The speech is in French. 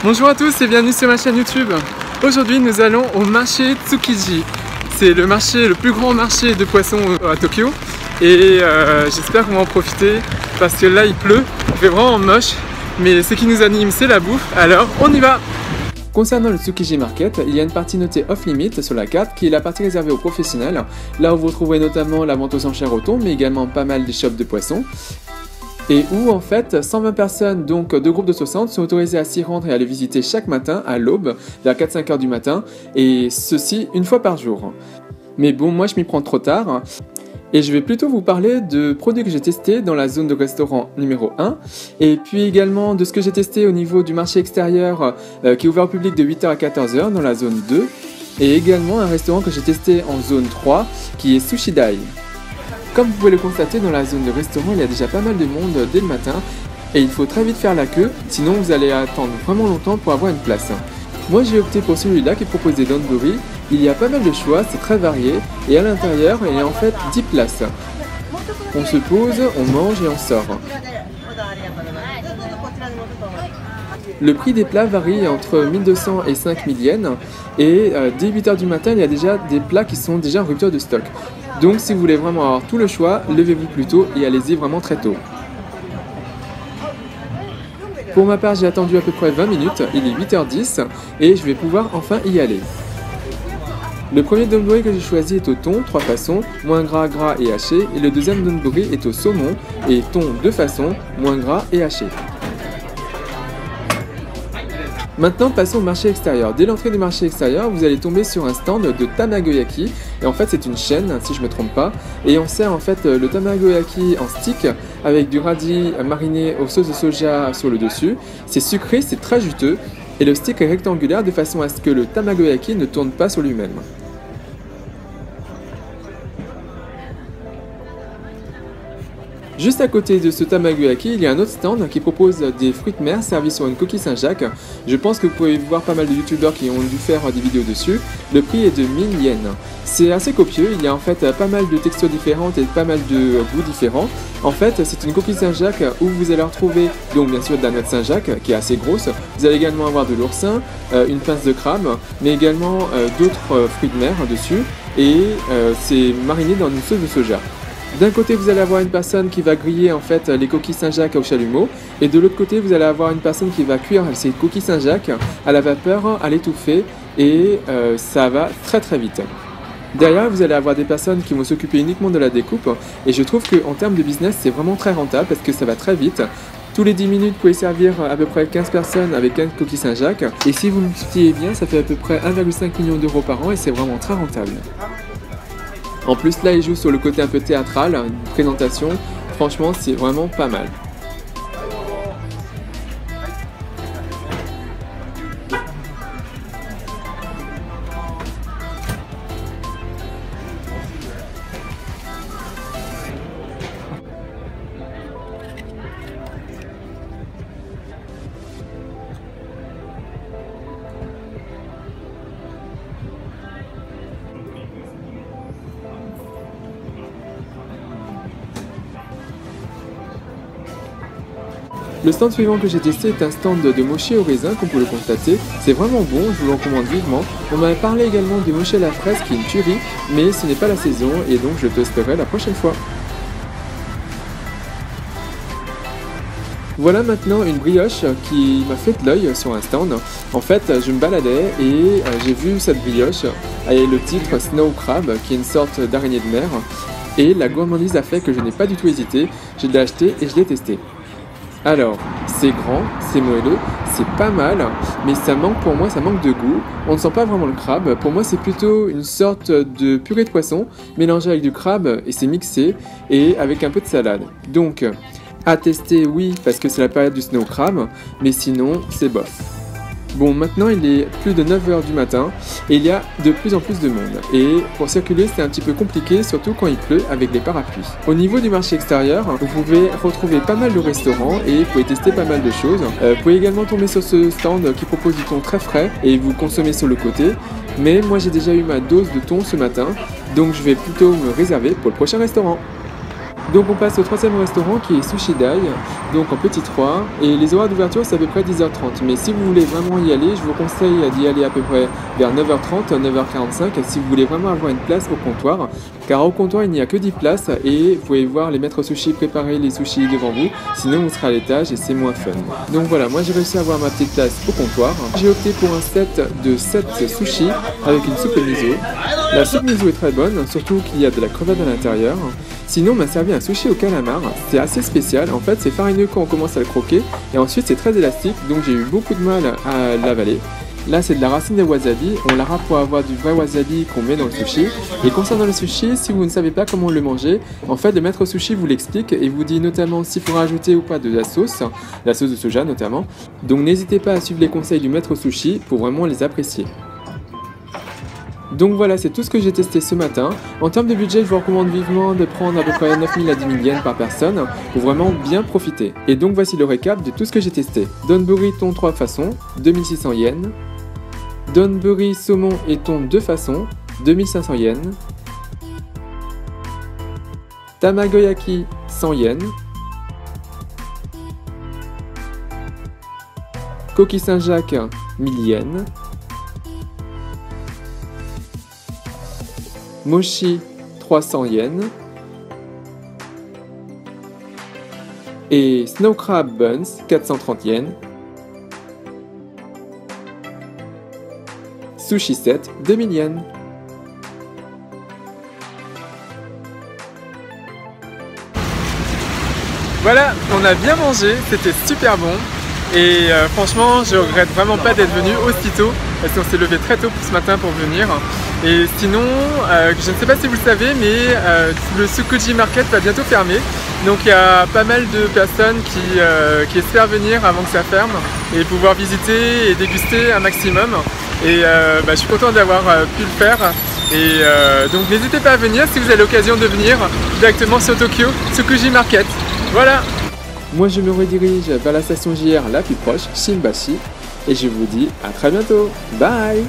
Bonjour à tous et bienvenue sur ma chaîne YouTube. Aujourd'hui nous allons au marché Tsukiji. C'est le plus grand marché de poissons à Tokyo. Et j'espère qu'on va en profiter parce que là il pleut, il fait vraiment moche. Mais ce qui nous anime c'est la bouffe, alors on y va! Concernant le Tsukiji Market, il y a une partie notée off-limit sur la carte qui est la partie réservée aux professionnels. Là où vous retrouverez notamment la vente aux enchères au thon, mais également pas mal des shops de poissons. Et où en fait 120 personnes, donc deux groupes de 60, sont autorisées à s'y rendre et à les visiter chaque matin à l'aube, vers 4-5 heures du matin, et ceci une fois par jour. Mais bon, moi je m'y prends trop tard, et je vais plutôt vous parler de produits que j'ai testés dans la zone de restaurant numéro 1, et puis également de ce que j'ai testé au niveau du marché extérieur qui est ouvert au public de 8h à 14h dans la zone 2, et également un restaurant que j'ai testé en zone 3 qui est Sushidai. Comme vous pouvez le constater, dans la zone de restaurant, il y a déjà pas mal de monde dès le matin et il faut très vite faire la queue, sinon vous allez attendre vraiment longtemps pour avoir une place. Moi j'ai opté pour celui-là qui propose des donburi. Il y a pas mal de choix, c'est très varié et à l'intérieur il y a en fait 10 places. On se pose, on mange et on sort. Le prix des plats varie entre 1200 et 5000 yens et dès 8h du matin il y a déjà des plats qui sont déjà en rupture de stock. Donc si vous voulez vraiment avoir tout le choix, levez-vous plus tôt et allez-y vraiment très tôt. Pour ma part, j'ai attendu à peu près 20 minutes, il est 8h10 et je vais pouvoir enfin y aller. Le premier donburi que j'ai choisi est au thon, 3 façons, moins gras, gras et haché, et le deuxième donburi est au saumon et thon 2 façons, moins gras et haché. Maintenant passons au marché extérieur. Dès l'entrée du marché extérieur, vous allez tomber sur un stand de tamagoyaki. Et en fait c'est une chaîne, si je ne me trompe pas. Et on sert en fait le tamagoyaki en stick avec du radis mariné aux sauces de soja sur le dessus. C'est sucré, c'est très juteux. Et le stick est rectangulaire de façon à ce que le tamagoyaki ne tourne pas sur lui-même. Juste à côté de ce tamagoyaki, il y a un autre stand qui propose des fruits de mer servis sur une coquille Saint-Jacques. Je pense que vous pouvez voir pas mal de youtubeurs qui ont dû faire des vidéos dessus. Le prix est de 1000 yens. C'est assez copieux, il y a en fait pas mal de textures différentes et pas mal de goûts différents. En fait, c'est une coquille Saint-Jacques où vous allez retrouver donc bien sûr de la noix de Saint-Jacques qui est assez grosse. Vous allez également avoir de l'oursin, une pince de crabe, mais également d'autres fruits de mer dessus. Et c'est mariné dans une sauce de soja. D'un côté, vous allez avoir une personne qui va griller en fait les coquilles Saint-Jacques au chalumeau, et de l'autre côté, vous allez avoir une personne qui va cuire ces coquilles Saint-Jacques à la vapeur, à l'étouffer, et ça va très très vite. Derrière, vous allez avoir des personnes qui vont s'occuper uniquement de la découpe, et je trouve qu'en termes de business, c'est vraiment très rentable parce que ça va très vite. Tous les 10 minutes, vous pouvez servir à peu près 15 personnes avec 15 coquilles Saint-Jacques, et si vous multipliez bien, ça fait à peu près 1,5 million d'euros par an, et c'est vraiment très rentable. En plus là il joue sur le côté un peu théâtral, une présentation, franchement c'est vraiment pas mal. Le stand suivant que j'ai testé est un stand de mochi au raisin, comme vous le constatez. C'est vraiment bon, je vous le recommande vivement. On m'avait parlé également du mochi à la fraise qui est une tuerie, mais ce n'est pas la saison et donc je le testerai la prochaine fois. Voilà maintenant une brioche qui m'a fait de l'œil sur un stand. En fait, je me baladais et j'ai vu cette brioche avec le titre Snow Crab, qui est une sorte d'araignée de mer. Et la gourmandise a fait que je n'ai pas du tout hésité, je l'ai acheté et je l'ai testé. Alors, c'est grand, c'est moelleux, c'est pas mal, mais ça manque pour moi, ça manque de goût. On ne sent pas vraiment le crabe. Pour moi, c'est plutôt une sorte de purée de poisson mélangée avec du crabe et c'est mixé et avec un peu de salade. Donc, à tester, oui, parce que c'est la période du snow crab, mais sinon, c'est bof. Bon, maintenant il est plus de 9h du matin et il y a de plus en plus de monde. Et pour circuler, c'est un petit peu compliqué, surtout quand il pleut avec les parapluies. Au niveau du marché extérieur, vous pouvez retrouver pas mal de restaurants et vous pouvez tester pas mal de choses. Vous pouvez également tomber sur ce stand qui propose du thon très frais et vous consommez sur le côté. Mais moi j'ai déjà eu ma dose de thon ce matin, donc je vais plutôt me réserver pour le prochain restaurant. Donc on passe au troisième restaurant qui est Sushi Dai, donc en petit 3, et les horaires d'ouverture c'est à peu près 10h30, mais si vous voulez vraiment y aller, je vous conseille d'y aller à peu près vers 9h30, 9h45, si vous voulez vraiment avoir une place au comptoir, car au comptoir il n'y a que 10 places et vous pouvez voir les maîtres sushi préparer les sushis devant vous, sinon on sera à l'étage et c'est moins fun. Donc voilà, moi j'ai réussi à avoir ma petite place au comptoir, j'ai opté pour un set de 7 sushis avec une soupe miso. La soupe miso est très bonne, surtout qu'il y a de la crevette à l'intérieur. Sinon, on m'a servi un sushi au calamar, c'est assez spécial, en fait c'est farineux quand on commence à le croquer, et ensuite c'est très élastique, donc j'ai eu beaucoup de mal à l'avaler. Là c'est de la racine de wasabi, on la râpe pour avoir du vrai wasabi qu'on met dans le sushi. Et concernant le sushi, si vous ne savez pas comment le manger, en fait le maître sushi vous l'explique et vous dit notamment s'il faut rajouter ou pas de la sauce de soja notamment. Donc n'hésitez pas à suivre les conseils du maître sushi pour vraiment les apprécier. Donc voilà, c'est tout ce que j'ai testé ce matin. En termes de budget, je vous recommande vivement de prendre à peu près 9000 à 10 000 yens par personne pour vraiment bien profiter. Et donc voici le récap de tout ce que j'ai testé. Donburi thon 3 façons, 2600 yens. Donburi saumon et thon 2 façons, 2500 yens. Tamagoyaki 100 yens. Coquille Saint-Jacques 1000 yens. Mochi 300 yens. Et Snow Crab Buns 430 yens. Sushi set 2000 yens. Voilà, on a bien mangé, c'était super bon. Et franchement, je regrette vraiment pas d'être venu aussitôt parce qu'on s'est levé très tôt ce matin pour venir. Et sinon, je ne sais pas si vous le savez, mais le Tsukuji Market va bientôt fermer. Donc il y a pas mal de personnes qui espèrent venir avant que ça ferme et pouvoir visiter et déguster un maximum. Et je suis content d'avoir pu le faire. Et donc n'hésitez pas à venir si vous avez l'occasion de venir directement sur Tokyo Tsukuji Market. Voilà. Moi je me redirige vers la station JR la plus proche, Shinbashi, et je vous dis à très bientôt. Bye.